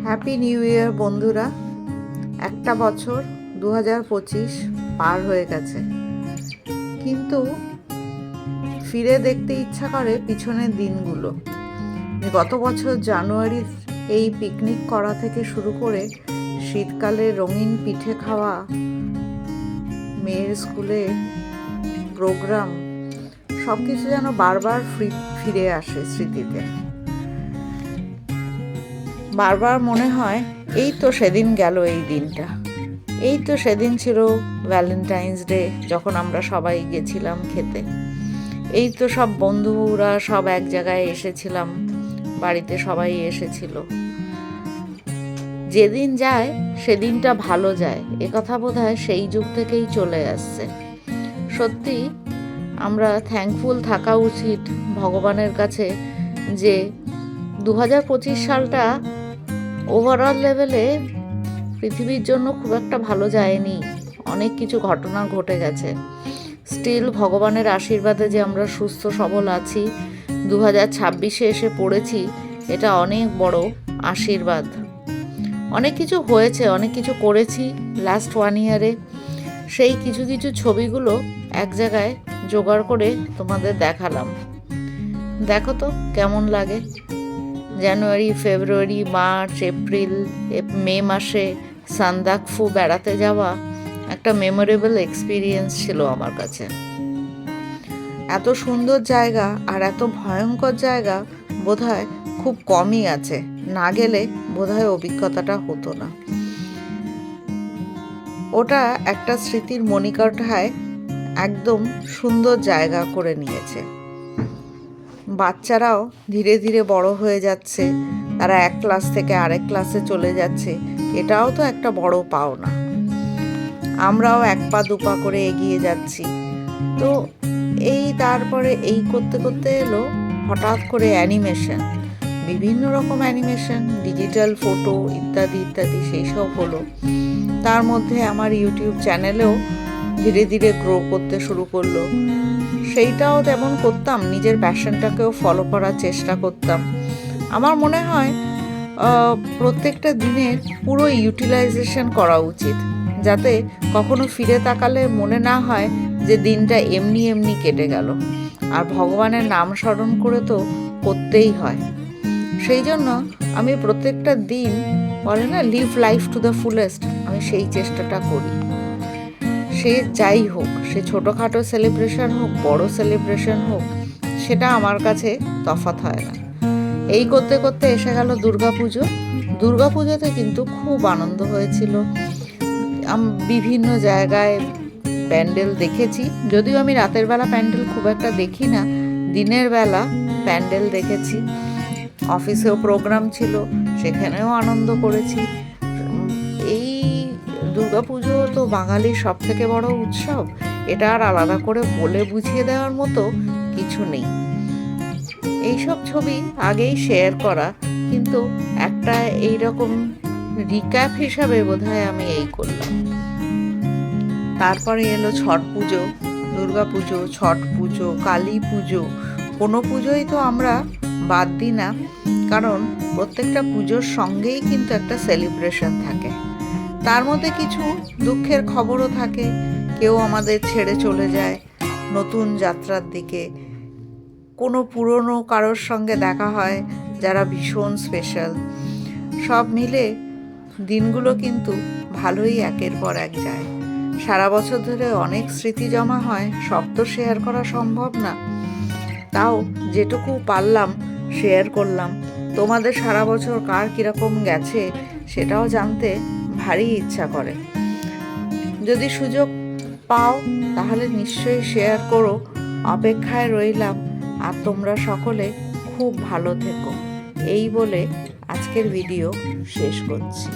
Happy new year বন্ধুরা। একটা বছর 2025 পার হয়ে গেছে, কিন্তু ফিরে দেখতে ইচ্ছা করে পিছনের দিনগুলো। গত বছর জানুয়ারির এই পিকনিক করা থেকে শুরু করে শীতকালে রঙিন পিঠে খাওয়া, মেয়ের স্কুলে প্রোগ্রাম, সব কিছু যেন বারবার ফিরে আসে স্মৃতিতে। বারবার মনে হয় এই তো সেদিন গেল এই দিনটা, এই তো সেদিন ছিল ভ্যালেন্টাইন্স ডে, যখন আমরা সবাই গেছিলাম খেতে। এই তো সব বন্ধুরা সব এক জায়গায় এসেছিলাম, বাড়িতে সবাই এসেছিল। যেদিন যায় সেদিনটা ভালো যায়, কথা বোধহয় সেই যুগ থেকেই চলে আসছে। সত্যি আমরা থ্যাঙ্কফুল থাকা উচিত ভগবানের কাছে যে 2025 সালটা ওভারঅল লেভেলে পৃথিবীর জন্য খুব একটা ভালো যায়নি। অনেক কিছু ঘটনা ঘটে গেছে। স্টিল ভগবানের আশীর্বাদে যে আমরা সুস্থ সবল আছি, 2026-এ এসে পড়েছি, এটা অনেক বড় আশীর্বাদ। অনেক কিছু হয়েছে, অনেক কিছু করেছি লাস্ট 1 ইয়ারে। সেই কিছু কিছু ছবিগুলো এক জায়গায় জোগাড় করে তোমাদের দেখালাম। দেখো তো কেমন লাগে। জানুয়ারি, ফেব্রুয়ারি, মার্চ, এপ্রিল, মে মাসে সান্দাকফু বেড়াতে যাওয়া একটা মেমোরেবল এক্সপিরিয়েন্স ছিল আমার কাছে। এত সুন্দর জায়গা আর এত ভয়ঙ্কর জায়গা বোধহয় খুব কমই আছে, না গেলে বোধহয় অভিজ্ঞতাটা হতো না। ওটা একটা স্মৃতির মণিকাঠায় একদম সুন্দর জায়গা করে নিয়েছে। বাচ্চারাও ধীরে ধীরে বড় হয়ে যাচ্ছে, তারা এক ক্লাস থেকে আরেক ক্লাসে চলে যাচ্ছে, এটাও তো একটা বড় পাওনা। আমরাও 1 পা 2 পা করে এগিয়ে যাচ্ছি। তো তারপরে করতে করতে এলো হঠাৎ করে অ্যানিমেশন, বিভিন্ন রকম অ্যানিমেশন, ডিজিটাল ফটো ইত্যাদি ইত্যাদি, সেই সব হলো। তার মধ্যে আমার ইউটিউব চ্যানেলেও ধীরে ধীরে গ্রো করতে শুরু করলো। সেইটাও তেমন করতাম, নিজের প্যাশনটাকেও ফলো করার চেষ্টা করতাম। আমার মনে হয় প্রত্যেকটা দিনের পুরো ইউটিলাইজেশন করা উচিত, যাতে কখনো ফিরে তাকালে মনে না হয় যে দিনটা এমনি এমনি কেটে গেল। আর ভগবানের নাম স্মরণ করে তো করতেই হয়। সেই জন্য আমি প্রত্যেকটা দিন, বলে না live life to the fullest, আমি সেই চেষ্টাটা করি। সে যাই হোক, সে ছোটোখাটো সেলিব্রেশন হোক, বড় সেলিব্রেশন হোক, সেটা আমার কাছে তফাৎ হয় না। এই করতে করতে এসে গেল দুর্গাপুজো। দুর্গাপুজোতে কিন্তু খুব আনন্দ হয়েছিল। বিভিন্ন জায়গায় প্যান্ডেল দেখেছি, যদিও আমি রাতের বেলা প্যান্ডেল খুব একটা দেখি না, দিনের বেলা প্যান্ডেল দেখেছি। অফিসেও প্রোগ্রাম ছিল, সেখানেও আনন্দ করেছি। এই দুর্গাপুজো তো বাঙালির সব থেকে বড় উৎসব, এটা আর আলাদা করে বলে বুঝিয়ে দেওয়ার মতো কিছু নেই। এইসব ছবি আগেই শেয়ার করা, কিন্তু একটা এইরকম রিক্যাপ হিসাবে বোধহয় আমি করলাম। তারপরে এলো ছট পুজো, দুর্গা পুজো, ছট পুজো, কালী পুজো। কোনো পুজোই তো আমরা বাদ দিই না, কারণ প্রত্যেকটা পুজোর সঙ্গেই কিন্তু একটা সেলিব্রেশন থাকে। তার মধ্যে কিছু দুঃখের খবরও থাকে, কেউ আমাদের ছেড়ে চলে যায় নতুন যাত্রার দিকে, কোনো পুরনো কারোর সঙ্গে দেখা হয় যারা ভীষণ স্পেশাল। সব মিলে দিনগুলো কিন্তু ভালোই একের পর এক যায়। সারা বছর ধরে অনেক স্মৃতি জমা হয়, সব তো শেয়ার করা সম্ভব না, তাও যেটুকু পারলাম শেয়ার করলাম। তোমাদের সারা বছর কার কীরকম গেছে সেটাও জানতে ভারী ইচ্ছা করে। যদি সুযোগ পাও তাহলে নিশ্চয়ই শেয়ার করো, অপেক্ষায় রইলাম। আর তোমরা সকলে খুব ভালো থেকো, এই বলে আজকের ভিডিও শেষ করছি।